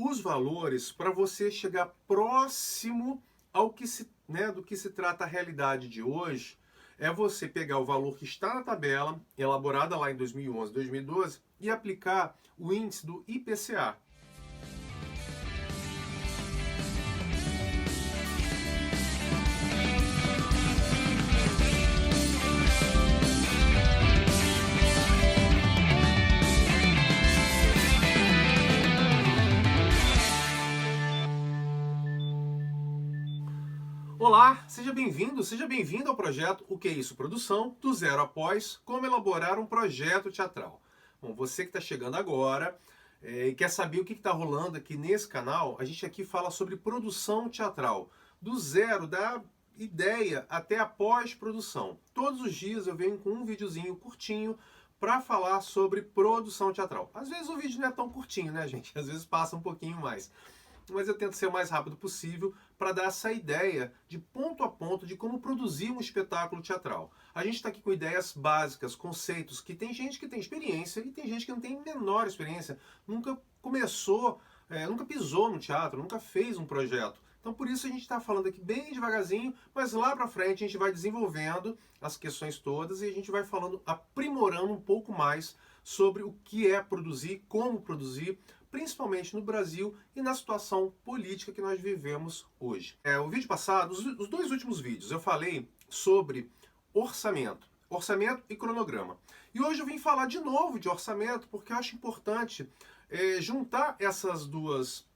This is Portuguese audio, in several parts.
os valores para você chegar próximo ao que do que se trata a realidade de hoje é você pegar o valor que está na tabela, elaborada lá em 2011, 2012, e aplicar o índice do IPCA. Olá, seja bem-vindo ao projeto O Que é Isso? Produção, do zero após, como elaborar um projeto teatral. Bom, você que está chegando agora e quer saber o que está rolando aqui nesse canal, a gente aqui fala sobre produção teatral, do zero, da ideia até a pós-produção. Todos os dias eu venho com um videozinho curtinho para falar sobre produção teatral. Às vezes o vídeo não é tão curtinho, né, gente? Às vezes passa um pouquinho mais. Mas eu tento ser o mais rápido possível para dar essa ideia de ponto a ponto de como produzir um espetáculo teatral. A gente está aqui com ideias básicas, conceitos, que tem gente que tem experiência e tem gente que não tem menor experiência, nunca começou, nunca pisou no teatro, nunca fez um projeto. Então por isso a gente está falando aqui bem devagarzinho, mas lá para frente a gente vai desenvolvendo as questões todas e a gente vai falando, aprimorando um pouco mais sobre o que é produzir, como produzir, principalmente no Brasil e na situação política que nós vivemos hoje. O vídeo passado, os dois últimos vídeos, eu falei sobre orçamento e cronograma. E hoje eu vim falar de novo de orçamento, porque eu acho importante juntar essas duas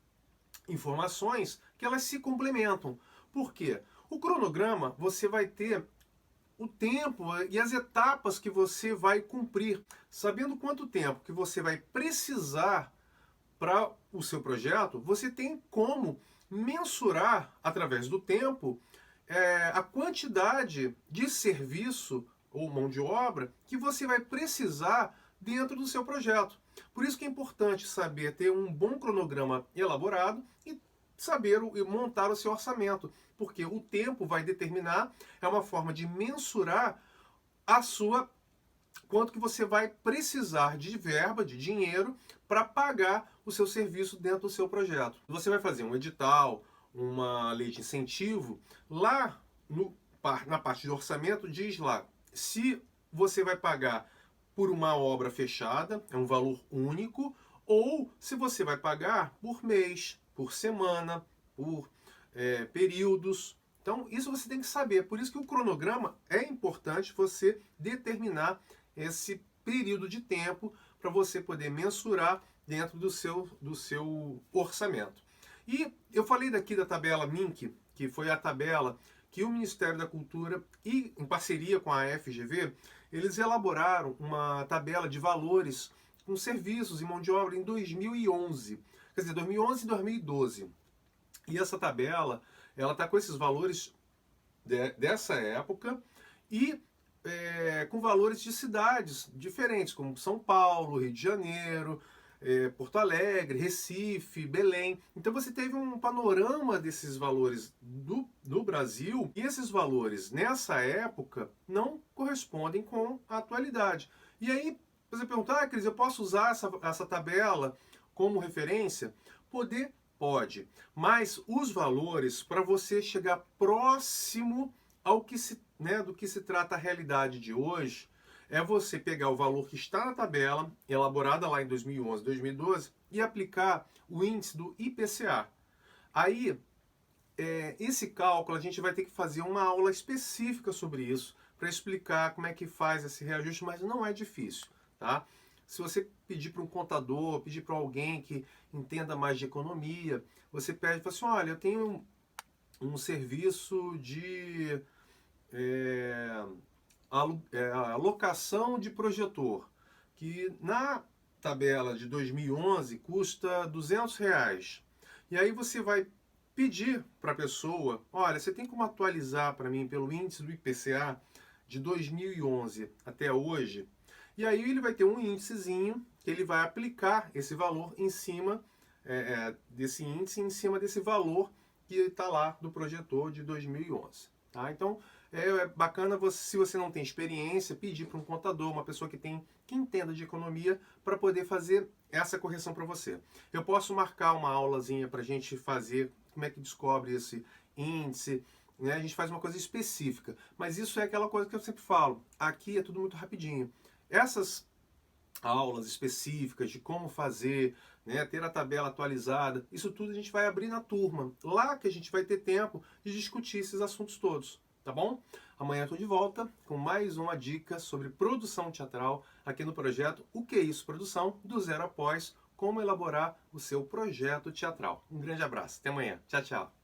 informações que elas se complementam. Por quê? O cronograma, você vai ter o tempo e as etapas que você vai cumprir, sabendo quanto tempo que você vai precisar para o seu projeto, você tem como mensurar, através do tempo, a quantidade de serviço ou mão de obra que você vai precisar dentro do seu projeto. Por isso que é importante saber ter um bom cronograma elaborado e saber montar o seu orçamento, porque o tempo vai determinar, é uma forma de mensurar quanto que você vai precisar de verba, de dinheiro, para pagar o seu serviço dentro do seu projeto. Você vai fazer um edital, uma lei de incentivo, lá na parte de orçamento diz lá, se você vai pagar por uma obra fechada, é um valor único, ou se você vai pagar por mês, por semana, por períodos. Então isso você tem que saber, por isso que o cronograma é importante você determinar esse período de tempo para você poder mensurar dentro do seu orçamento. E eu falei daqui da tabela MINC, que foi a tabela que o Ministério da Cultura, e em parceria com a FGV, eles elaboraram uma tabela de valores com serviços e mão de obra em 2011. Quer dizer, 2011 e 2012. E essa tabela, ela está com esses valores dessa época e com valores de cidades diferentes, como São Paulo, Rio de Janeiro, Porto Alegre, Recife, Belém. Então você teve um panorama desses valores do Brasil, e esses valores nessa época não correspondem com a atualidade. E aí você pergunta, Cris, eu posso usar essa tabela como referência? Pode, mas os valores, para você chegar próximo ao que do que se trata a realidade de hoje, é você pegar o valor que está na tabela, elaborada lá em 2011, 2012, e aplicar o índice do IPCA. Aí, esse cálculo, a gente vai ter que fazer uma aula específica sobre isso, para explicar como é que faz esse reajuste, mas não é difícil, tá? Se você pedir para um contador, pedir para alguém que entenda mais de economia, você pede e fala assim, olha, eu tenho um serviço de alocação de projetor, que na tabela de 2011 custa R$200. E aí você vai pedir para a pessoa, olha, você tem como atualizar para mim pelo índice do IPCA de 2011 até hoje? E aí ele vai ter um índicezinho que ele vai aplicar esse valor em cima desse índice, em cima desse valor que está lá do projetor de 2011. Tá? Então, é bacana você, se você não tem experiência, pedir para um contador, uma pessoa que entenda de economia, para poder fazer essa correção para você. Eu posso marcar uma aulazinha para a gente fazer como é que descobre esse índice, né? A gente faz uma coisa específica, mas isso é aquela coisa que eu sempre falo, aqui é tudo muito rapidinho. Essas aulas específicas de como fazer, né, ter a tabela atualizada, isso tudo a gente vai abrir na turma, lá que a gente vai ter tempo de discutir esses assuntos todos, tá bom? Amanhã eu estou de volta com mais uma dica sobre produção teatral aqui no projeto O Que é Isso Produção, do zero após, como elaborar o seu projeto teatral. Um grande abraço, até amanhã, tchau, tchau.